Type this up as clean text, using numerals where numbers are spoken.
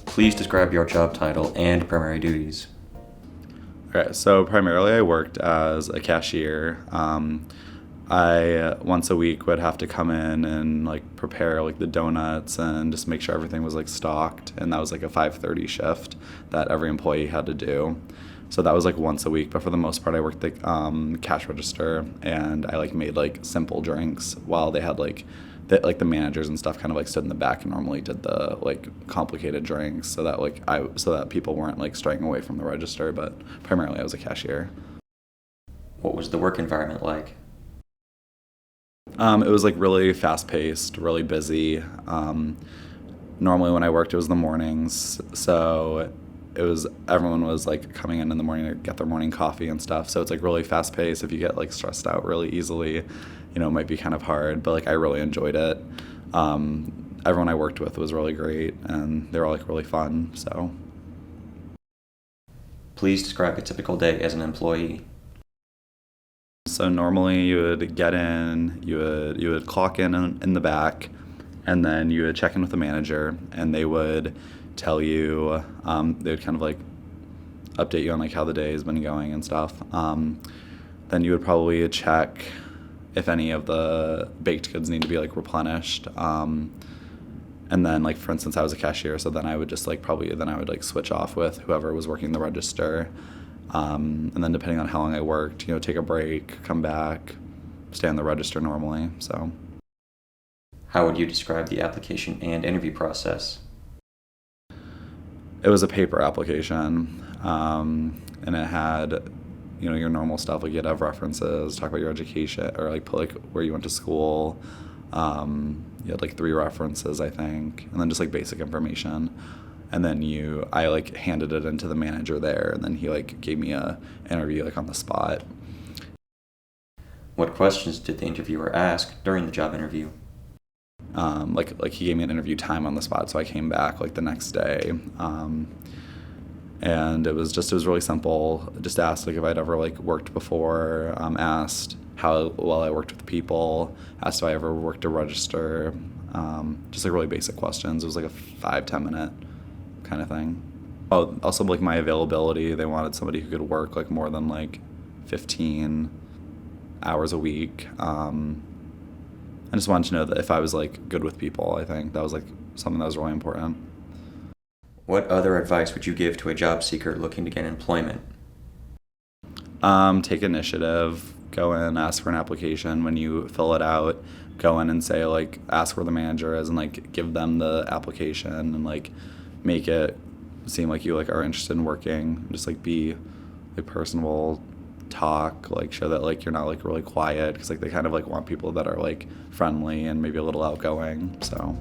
Please describe your job title and primary duties. Okay, so primarily I worked as a cashier. I once a week would have to come in and like prepare like the donuts and just make sure everything was like stocked, and that was like a 5:30 shift that every employee had to do. So that was like once a week, but for the most part I worked the cash register, and I like made like simple drinks while they had the managers and stuff kind of like stood in the back and normally did the like complicated drinks, so that people weren't like straying away from the register. But primarily I was a cashier. What was the work environment like? It was like really fast paced, really busy. Normally when I worked, it was the mornings, so everyone was like coming in the morning to get their morning coffee and stuff. So it's like really fast paced. If you get like stressed out really easily, it might be kind of hard. But like I really enjoyed it. Everyone I worked with was really great, and they were all like really fun. So. Please describe a typical day as an employee. So normally you would get in, you would clock in the back, and then you would check in with the manager, and they would tell you, they would kind of like update you on like how the day has been going and stuff. Then you would probably check if any of the baked goods need to be like replenished. And then like for instance, I was a cashier, so then I would just like switch off with whoever was working the register. And then depending on how long I worked, take a break, come back, stay on the register normally. So. How would you describe the application and interview process? It was a paper application, and it had, your normal stuff, like you'd have references, talk about your education, or like put like where you went to school. You had like 3 references, I think, and then just like basic information. And then I like handed it into the manager there, and then he like gave me a interview like on the spot. What questions did the interviewer ask during the job interview? Like he gave me an interview time on the spot, so I came back like the next day. And it was really simple. Just asked like if I'd ever like worked before, asked how well I worked with people, asked if I ever worked a register, just like really basic questions. It was like a 5-10 minute kind of thing. Oh, also like my availability. They wanted somebody who could work like more than like 15 hours a week. I just wanted to know that if I was like good with people. I think that was like something that was really important. What other advice would you give to a job seeker looking to get employment? Take initiative. Go in, ask for an application. When you fill it out, go in and say like, ask where the manager is, and like give them the application, and like make it seem like you like are interested in working. Just like be like personable, talk, like show that like you're not like really quiet, because like they kind of like want people that are like friendly and maybe a little outgoing. So.